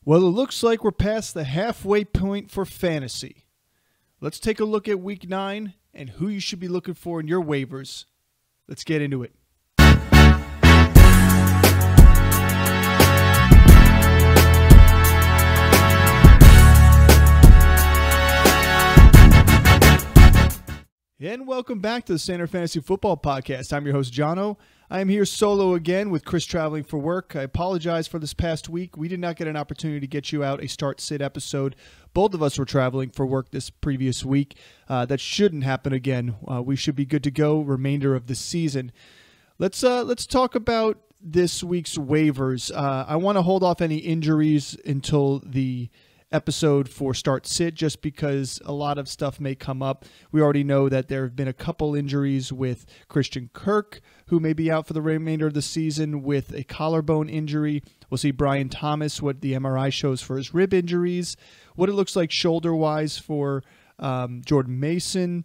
Well, it looks like we're past the halfway point for fantasy. Let's take a look at Week 9 and who you should be looking for in your waivers. Let's get into it. And welcome back to the Standard Fantasy Football Podcast. I'm your host, Jono. I am here solo again with Chris traveling for work. I apologize for this past week. We did not get an opportunity to get you out a start-sit episode. Both of us were traveling for work this previous week. That shouldn't happen again. We should be good to go remainder of the season. Let's talk about this week's waivers. I want to hold off any injuries until the episode for Start Sit, just because a lot of stuff may come up. We already know that there have been a couple injuries with Christian Kirk, who may be out for the remainder of the season with a collarbone injury. We'll see Brian Thomas, what the MRI shows for his rib injuries, what it looks like shoulder-wise for Jordan Mason.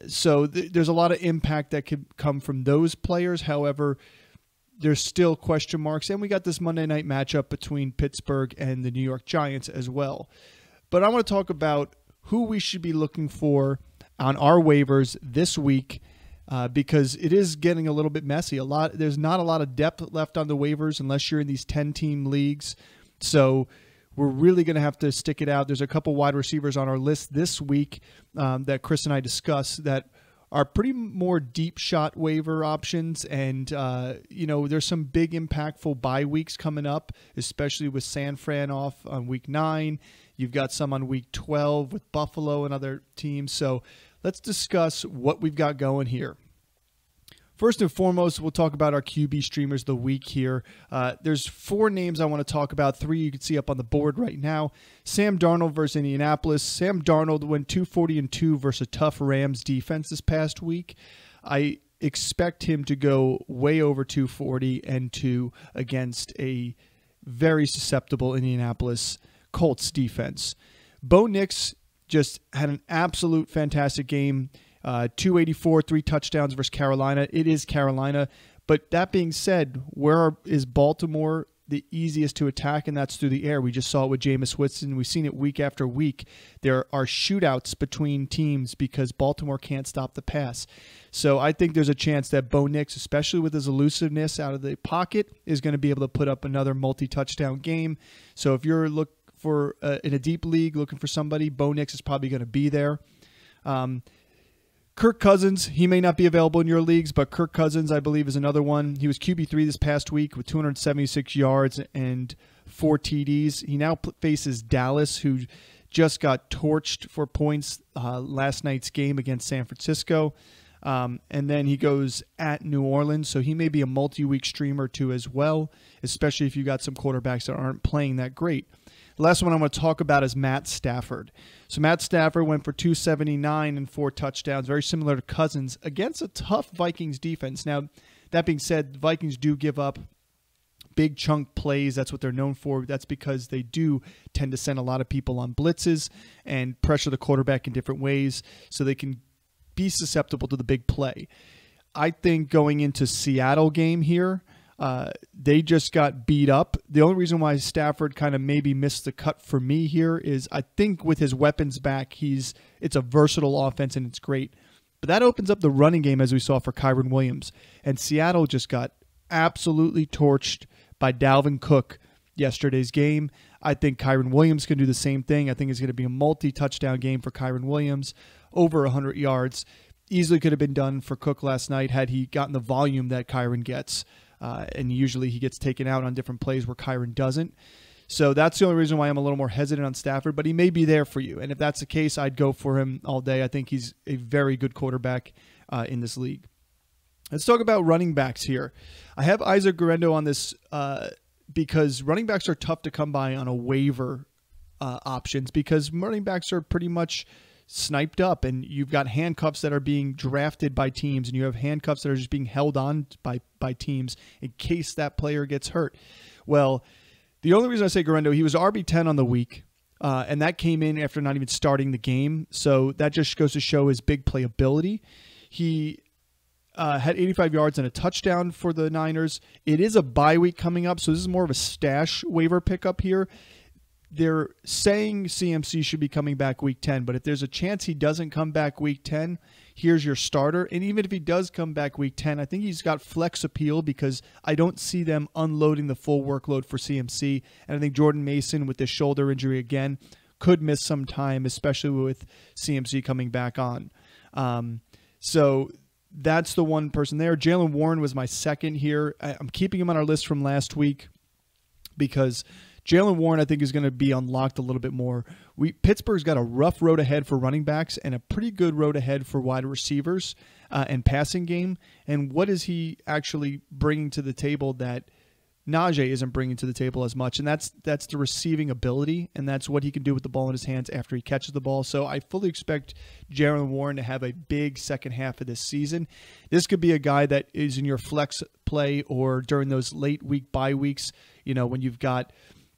So there's a lot of impact that could come from those players. However, there's still question marks, and we got this Monday night matchup between Pittsburgh and the New York Giants as well. But I want to talk about who we should be looking for on our waivers this week because it is getting a little bit messy. There's not a lot of depth left on the waivers unless you're in these 10-team leagues. So we're really going to have to stick it out. There's a couple wide receivers on our list this week that Chris and I discussed that are pretty more deep shot waiver options. And, there's some big impactful bye weeks coming up, especially with San Fran off on week 9. You've got some on week 12 with Buffalo and other teams. So let's discuss what we've got going here. First and foremost, we'll talk about our QB streamers of the week here. There's 4 names I want to talk about. 3 you can see up on the board right now. Sam Darnold versus Indianapolis. Sam Darnold went 240-2 versus a tough Rams defense this past week. I expect him to go way over 240-2 against a very susceptible Indianapolis Colts defense. Bo Nix just had an absolute fantastic game. 284, 3 touchdowns versus Carolina. It is Carolina. But that being said, where is Baltimore the easiest to attack? And that's through the air. We just saw it with Jameis Winston. We've seen it week after week. There are shootouts between teams because Baltimore can't stop the pass. So I think there's a chance that Bo Nix, especially with his elusiveness out of the pocket, is going to be able to put up another multi-touchdown game. So if you're looking for in a deep league looking for somebody, Bo Nix is probably going to be there. Kirk Cousins, he may not be available in your leagues, but Kirk Cousins, I believe, is another one. He was QB3 this past week with 276 yards and 4 TDs. He now faces Dallas, who just got torched for points last night's game against San Francisco. And then he goes at New Orleans, so he may be a multi-week streamer too as well, especially if you got some quarterbacks that aren't playing that great. The last one I'm going to talk about is Matt Stafford. So Matt Stafford went for 279 and 4 touchdowns, very similar to Cousins, against a tough Vikings defense. Now, that being said, the Vikings do give up big chunk plays. That's what they're known for. That's because they do tend to send a lot of people on blitzes and pressure the quarterback in different ways so they can be susceptible to the big play. I think going into Seattle game here, they just got beat up. The only reason why Stafford kind of maybe missed the cut for me here is I think with his weapons back, it's a versatile offense and it's great. But that opens up the running game as we saw for Kyren Williams. And Seattle just got absolutely torched by Dalvin Cook yesterday's game. I think Kyren Williams can do the same thing. I think it's going to be a multi-touchdown game for Kyren Williams, over 100 yards. Easily could have been done for Cook last night had he gotten the volume that Kyren gets. And usually he gets taken out on different plays where Kyren doesn't. So that's the only reason why I'm a little more hesitant on Stafford, but he may be there for you. And if that's the case, I'd go for him all day. I think he's a very good quarterback in this league. Let's talk about running backs here. I have Isaac Guerendo on this because running backs are tough to come by on a waiver options because running backs are pretty much sniped up, and you've got handcuffs that are being drafted by teams, and you have handcuffs that are just being held on by teams in case that player gets hurt. Well, the only reason I say Guerendo, he was RB10 on the week, and that came in after not even starting the game, so that just goes to show his big playability. He had 85 yards and a touchdown for the Niners. It is a bye week coming up, so this is more of a stash waiver pickup here. they're saying CMC should be coming back week 10, but if there's a chance he doesn't come back week 10, here's your starter. And even if he does come back week 10, I think he's got flex appeal because I don't see them unloading the full workload for CMC. And I think Jordan Mason, with this shoulder injury again, could miss some time, especially with CMC coming back on. So that's the one person there. Jaylen Warren was my second here. I'm keeping him on our list from last week because Jaylen Warren, I think, is going to be unlocked a little bit more. Pittsburgh's got a rough road ahead for running backs and a pretty good road ahead for wide receivers and passing game. And what is he actually bringing to the table that Najee isn't bringing to the table as much? And that's the receiving ability, and that's what he can do with the ball in his hands after he catches the ball. So I fully expect Jaylen Warren to have a big second half of this season. This could be a guy that is in your flex play or during those late week bye weeks, when you've got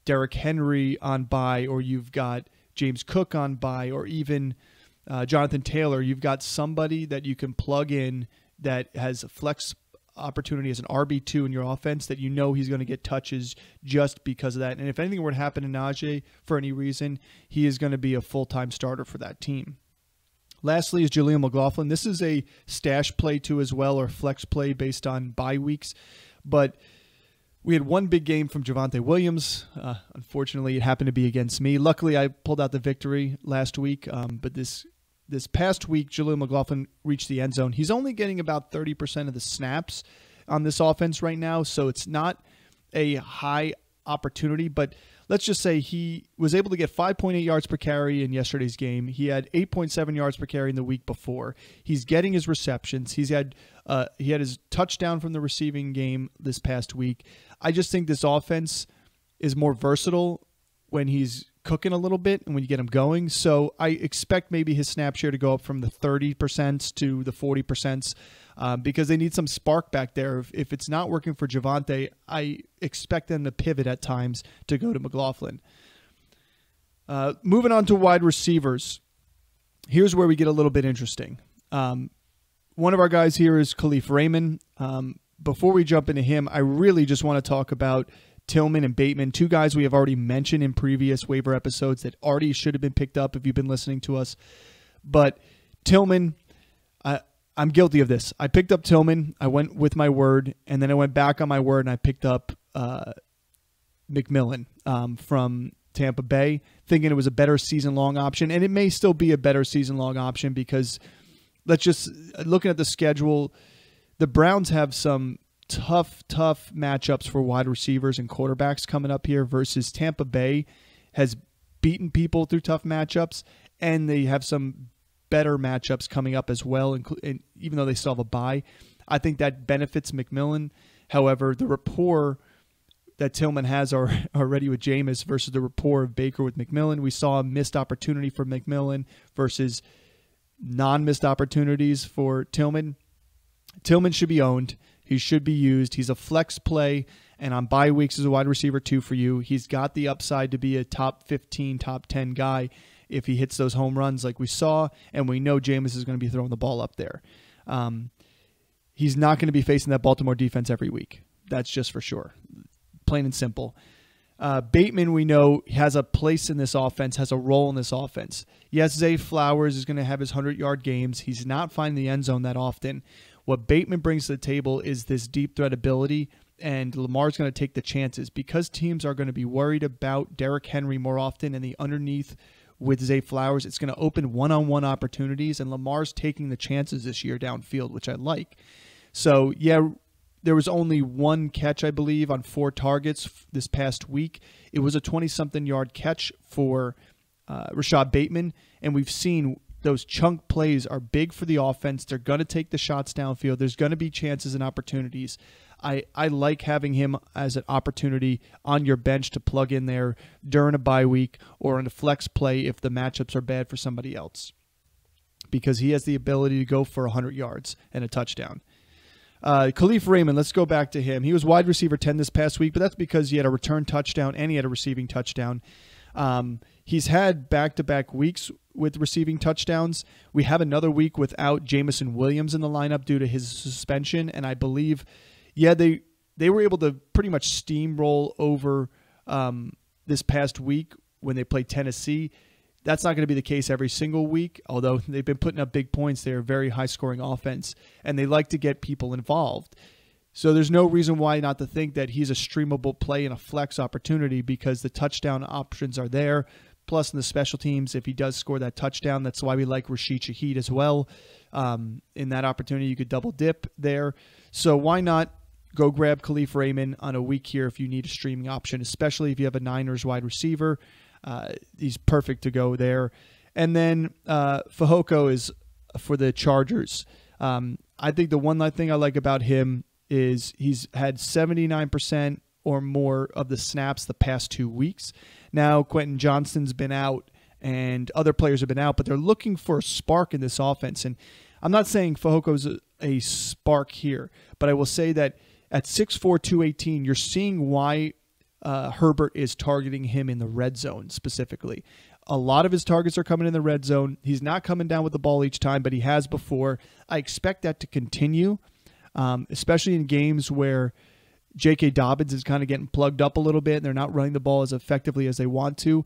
Derrick Henry on bye, or you've got James Cook on bye, or even Jonathan Taylor. You've got somebody that you can plug in that has a flex opportunity as an RB2 in your offense that he's going to get touches just because of that. And if anything were to happen to Najee for any reason, he is going to be a full-time starter for that team. Lastly is Jaleel McLaughlin. This is a stash play too as well, or flex play based on bye weeks. But we had one big game from Javonte Williams. Unfortunately, it happened to be against me. Luckily, I pulled out the victory last week. But this past week, Jaleel McLaughlin reached the end zone. He's only getting about 30% of the snaps on this offense right now, so it's not a high opportunity. But let's just say he was able to get 5.8 yards per carry in yesterday's game. He had 8.7 yards per carry in the week before. He's getting his receptions. He had his touchdown from the receiving game this past week. I just think this offense is more versatile when he's cooking a little bit and when you get him going. So I expect maybe his snap share to go up from the 30% to the 40% because they need some spark back there. If it's not working for Javonte, I expect them to pivot at times to go to McLaughlin. Moving on to wide receivers. Here's where we get a little bit interesting. One of our guys here is Khalif Raymond. Before we jump into him, I really just want to talk about Tillman and Bateman, two guys we have already mentioned in previous waiver episodes that already should have been picked up if you've been listening to us. But Tillman, I'm guilty of this. I picked up Tillman. I went with my word, and then I went back on my word, and I picked up McMillan from Tampa Bay, thinking it was a better season-long option. And it may still be a better season-long option because looking at the schedule, the Browns have some tough matchups for wide receivers and quarterbacks coming up here versus Tampa Bay has beaten people through tough matchups, and they have some better matchups coming up as well, and even though they still have a bye. I think that benefits McMillan. However, the rapport that Tillman has already with Jameis versus the rapport of Baker with McMillan, we saw a missed opportunity for McMillan versus non-missed opportunities for Tillman. Tillman should be owned. He should be used. He's a flex play, and on bye weeks as a wide receiver 2 for you. He's got the upside to be a top 15, top 10 guy if he hits those home runs like we saw, and we know Jameis is going to be throwing the ball up there. He's not going to be facing that Baltimore defense every week. That's just for sure. Plain and simple. Bateman, we know, has a place in this offense, has a role in this offense. Yes, Zay Flowers is going to have his 100-yard games. He's not finding the end zone that often. What Bateman brings to the table is this deep threat ability, and Lamar's going to take the chances because teams are going to be worried about Derrick Henry more often and the underneath with Zay Flowers. It's going to open one-on-one opportunities, and Lamar's taking the chances this year downfield, which I like. So, yeah, there was only one catch, I believe, on 4 targets this past week. It was a 20-something yard catch for Rashad Bateman, and we've seen those chunk plays are big for the offense. They're going to take the shots downfield. There's going to be chances and opportunities. I like having him as an opportunity on your bench to plug in there during a bye week or in a flex play if the matchups are bad for somebody else, because he has the ability to go for 100 yards and a touchdown. Khalif Raymond, let's go back to him. He was wide receiver 10 this past week, but that's because he had a return touchdown and he had a receiving touchdown. He's had back-to-back weeks with receiving touchdowns. We have another week without Jameson Williams in the lineup due to his suspension, and I believe, they were able to pretty much steamroll over this past week when they play Tennessee. That's not going to be the case every single week, although they've been putting up big points. They're a very high-scoring offense, and they like to get people involved. So there's no reason why not to think that he's a streamable play and a flex opportunity because the touchdown options are there. Plus, in the special teams, if he does score that touchdown, that's why we like Rashid Shaheed as well. In that opportunity, you could double dip there. So why not go grab Khalif Raymond on a week here if you need a streaming option, especially if you have a Niners wide receiver. He's perfect to go there. And then Fehoko is for the Chargers. I think the one thing I like about him is he's had 79% or more of the snaps the past 2 weeks. Now, Quentin Johnston's been out and other players have been out, but they're looking for a spark in this offense. And I'm not saying Fajoko's a spark here, but I will say that at 6'4", 218, you're seeing why Herbert is targeting him in the red zone specifically. A lot of his targets are coming in the red zone. He's not coming down with the ball each time, but he has before. I expect that to continue, especially in games where J.K. Dobbins is kind of getting plugged up a little bit and they're not running the ball as effectively as they want to.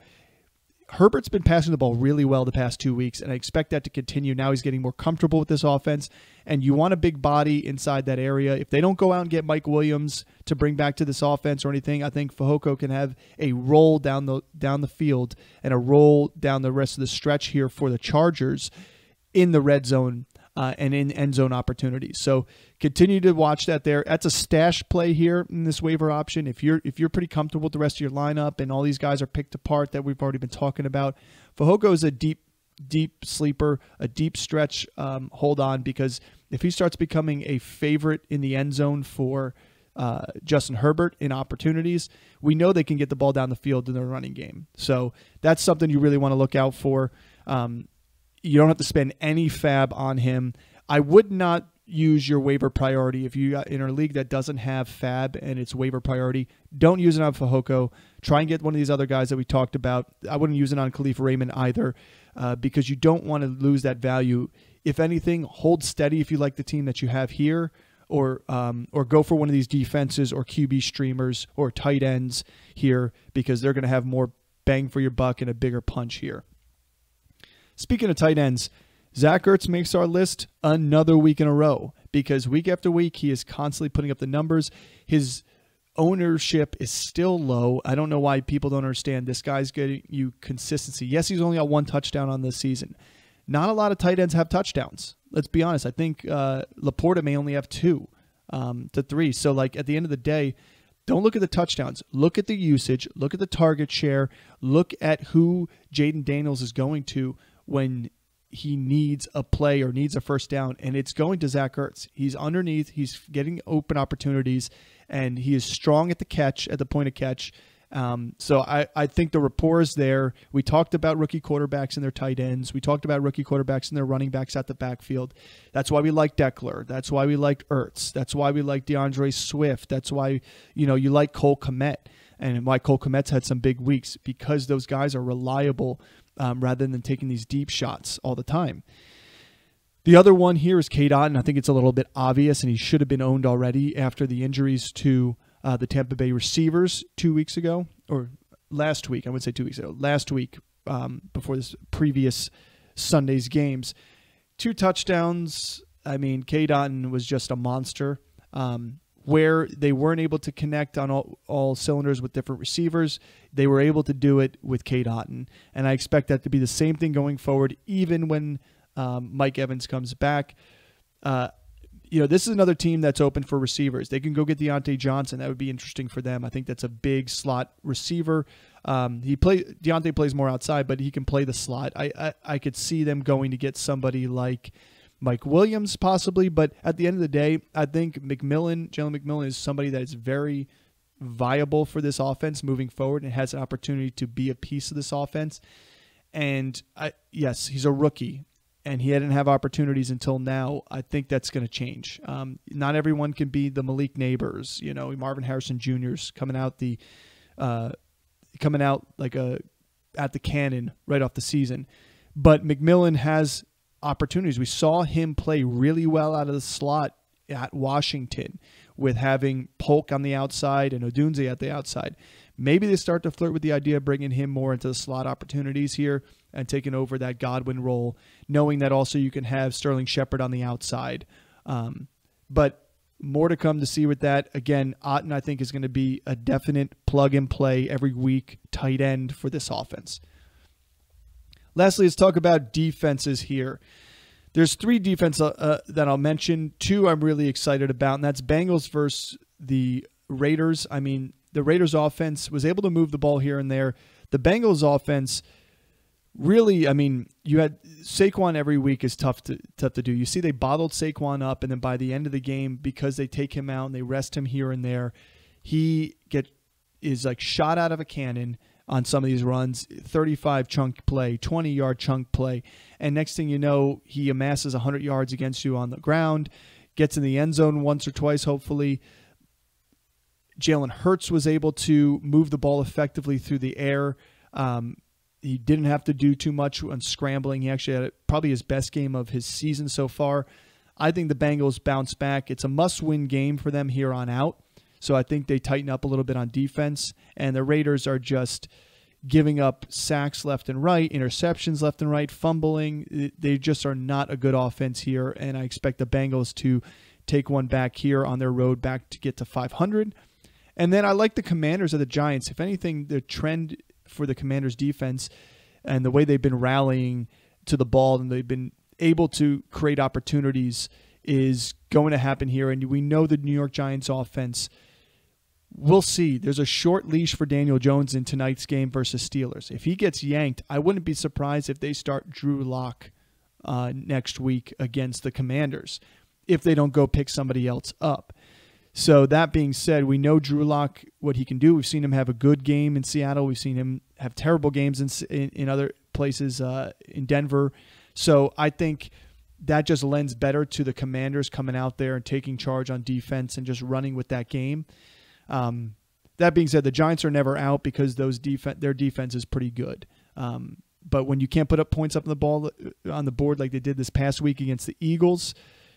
Herbert's been passing the ball really well the past 2 weeks, and I expect that to continue. Now he's getting more comfortable with this offense, and you want a big body inside that area. If they don't go out and get Mike Williams to bring back to this offense or anything, I think Fehoko can have a roll down the field and a roll down the rest of the stretch here for the Chargers in the red zone and in end zone opportunities. So continue to watch that there. That's a stash play here in this waiver option. If you're pretty comfortable with the rest of your lineup and all these guys are picked apart that we've already been talking about, Fehoko is a deep sleeper, a deep stretch hold on, because if he starts becoming a favorite in the end zone for Justin Herbert in opportunities, we know they can get the ball down the field in their running game. So that's something you really want to look out for. You don't have to spend any fab on him. I would not use your waiver priority. If you got in a league that doesn't have fab and it's waiver priority, don't use it on Fehoko. Try and get one of these other guys that we talked about. I wouldn't use it on Khalif Raymond either because you don't want to lose that value. If anything, hold steady if you like the team that you have here, or go for one of these defenses or QB streamers or tight ends here because they're going to have more bang for your buck and a bigger punch here. Speaking of tight ends, Zach Ertz makes our list another week in a row because week after week he is constantly putting up the numbers. His ownership is still low. I don't know why people don't understand. This guy's getting you consistency. Yes, he's only got one touchdown on this season. Not a lot of tight ends have touchdowns. Let's be honest. I think Laporta may only have 2 to 3. So, like, at the end of the day, don't look at the touchdowns. Look at the usage. Look at the target share. Look at who Jaden Daniels is going to when he needs a play or needs a first down, and it's going to Zach Ertz. He's underneath. He's getting open opportunities, and he is strong at the catch, at the point of catch. So I think the rapport is there. We talked about rookie quarterbacks and their tight ends. We talked about rookie quarterbacks and their running backs at the backfield. That's why we like Deckler. That's why we liked Ertz. That's why we like DeAndre Swift. That's why you like Cole Kmet, and why Cole Kmet's had some big weeks, because those guys are reliable rather than taking these deep shots all the time. The other one here is Cade Otton. I think it's a little bit obvious, and he should have been owned already after the injuries to the Tampa Bay receivers 2 weeks ago, or last week. I would say 2 weeks ago. Last week, before this previous Sunday's games. 2 touchdowns. I mean, Cade Otton was just a monster. Where they weren't able to connect on all cylinders with different receivers, they were able to do it with Cade Otton. And I expect that to be the same thing going forward, even when Mike Evans comes back. This is another team that's open for receivers. They can go get Deontay Johnson. That would be interesting for them. I think that's a big slot receiver. Deontay plays more outside, but he can play the slot. I could see them going to get somebody like Mike Williams possibly, but at the end of the day, I think Jalen McMillan is somebody that is very viable for this offense moving forward and has an opportunity to be a piece of this offense. And yes, he's a rookie, and he didn't have opportunities until now. I think that's going to change. Not everyone can be the Malik Neighbors, Marvin Harrison Jr.'s coming out like at the cannon right off the season. But McMillan has opportunities. We saw him play really well out of the slot at Washington with having Polk on the outside and Odunze at the outside. Maybe they start to flirt with the idea of bringing him more into the slot opportunities here and taking over that Godwin role, knowing that also you can have Sterling Shepard on the outside. But more to come to see with that. Again, Otton, I think, is going to be a definite plug-and-play every week tight end for this offense. Lastly, let's talk about defenses here. There's 3 defenses that I'll mention. 2 I'm really excited about, and that's Bengals versus the Raiders. I mean, the Raiders offense was able to move the ball here and there. The Bengals offense, really, I mean, you had Saquon every week is tough to do. You see they bottled Saquon up, and then by the end of the game, because they take him out and they rest him here and there, he is like shot out of a cannon on some of these runs, 35 chunk play, 20-yard chunk play, and next thing you know, he amasses 100 yards against you on the ground, gets in the end zone once or twice, hopefully. Jalen Hurts was able to move the ball effectively through the air. He didn't have to do too much on scrambling. He actually had probably his best game of his season so far. I think the Bengals bounce back. It's a must-win game for them here on out. So I think they tighten up a little bit on defense. And the Raiders are just giving up sacks left and right, interceptions left and right, fumbling. They just are not a good offense here. And I expect the Bengals to take one back here on their road back to get to 500. And then I like the Commanders of the Giants. If anything, the trend for the Commanders defense and the way they've been rallying to the ball and they've been able to create opportunities is going to happen here. And we know the New York Giants offense, we'll see. There's a short leash for Daniel Jones in tonight's game versus Steelers. If he gets yanked, I wouldn't be surprised if they start Drew Lock next week against the Commanders if they don't go pick somebody else up. So that being said, we know Drew Lock, what he can do. We've seen him have a good game in Seattle. We've seen him have terrible games in other places in Denver. So I think that just lends better to the Commanders coming out there and taking charge on defense and just running with that game. That being said, the Giants are never out because their defense is pretty good. But when you can't put up points up on the board like they did this past week against the Eagles,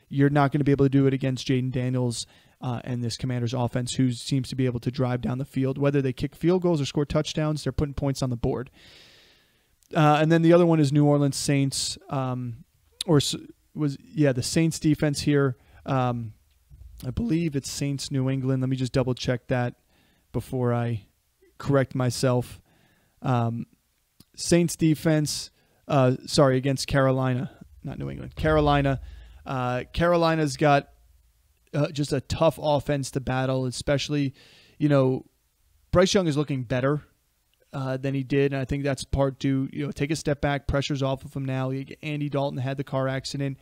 you're not going to be able to do it against Jaden Daniels and this Commanders offense, who seems to be able to drive down the field. Whether they kick field goals or score touchdowns, they're putting points on the board. And then the other one is New Orleans Saints, the Saints defense here. I believe it's Saints New England. Let me just double check that before I correct myself. Saints defense, against Carolina, not New England. Carolina. Carolina's got just a tough offense to battle, especially, Bryce Young is looking better than he did, and I think that's part due, take a step back, pressure's off of him now. Andy Dalton had the car accident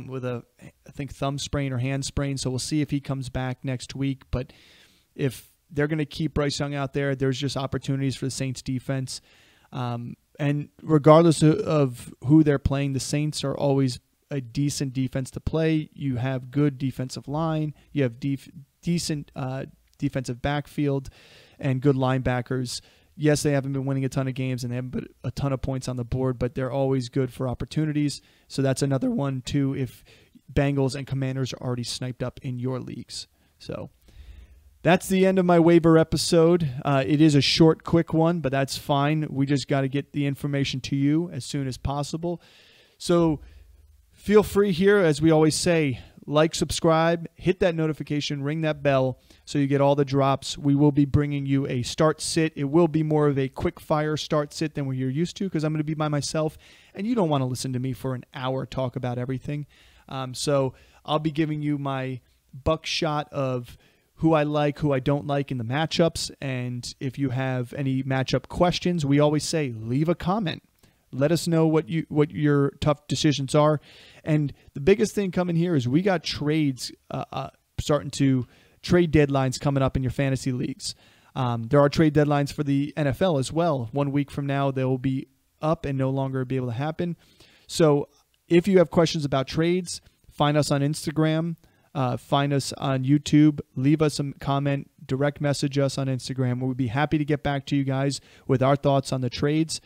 with I think thumb sprain or hand sprain, so we'll see if he comes back next week. But if they're going to keep Bryce Young out there, there's just opportunities for the Saints defense. And regardless of who they're playing, the Saints are always a decent defense to play. You have good defensive line. You have decent defensive backfield and good linebackers. Yes, they haven't been winning a ton of games and they haven't put a ton of points on the board, but they're always good for opportunities. So that's another one, too, if Bengals and Commanders are already sniped up in your leagues. So that's the end of my waiver episode. It is a short, quick one, but that's fine. We just got to get the information to you as soon as possible. So feel free here, as we always say, like, subscribe, hit that notification, ring that bell so you get all the drops. We will be bringing you a start sit. It will be more of a quick fire start sit than what you're used to because I'm going to be by myself, and you don't want to listen to me for an hour talk about everything. So I'll be giving you my buckshot of who I like, who I don't like in the matchups. And if you have any matchup questions, we always say leave a comment. Let us know what your tough decisions are. And the biggest thing coming here is we got trades trade deadlines coming up in your fantasy leagues. There are trade deadlines for the NFL as well. 1 week from now, they will be up and no longer be able to happen. So if you have questions about trades, find us on Instagram, find us on YouTube, leave us a comment, direct message us on Instagram. We'll be happy to get back to you guys with our thoughts on the trades.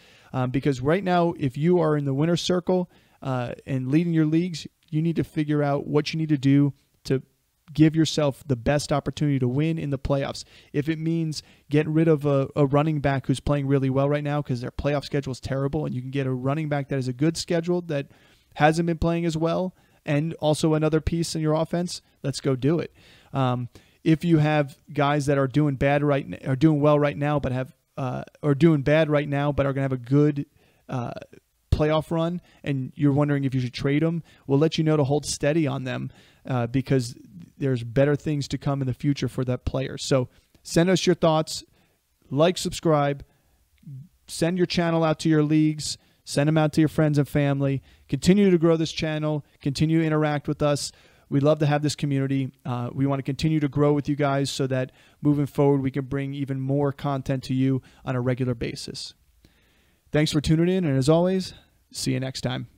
Because right now, if you are in the winner's circle and leading your leagues, you need to figure out what you need to do to give yourself the best opportunity to win in the playoffs. If it means getting rid of a running back who's playing really well right now because their playoff schedule is terrible, and you can get a running back that is a good schedule that hasn't been playing as well, and also another piece in your offense, let's go do it. If you have guys that are doing bad or doing well right now, but have or doing bad right now, but are going to have a good playoff run, and you're wondering if you should trade them, we'll let you know to hold steady on them because there's better things to come in the future for that player. So send us your thoughts, like, subscribe, send your channel out to your leagues, send them out to your friends and family. Continue to grow this channel, continue to interact with us. We love to have this community. We want to continue to grow with you guys so that moving forward we can bring even more content to you on a regular basis. Thanks for tuning in, and as always, see you next time.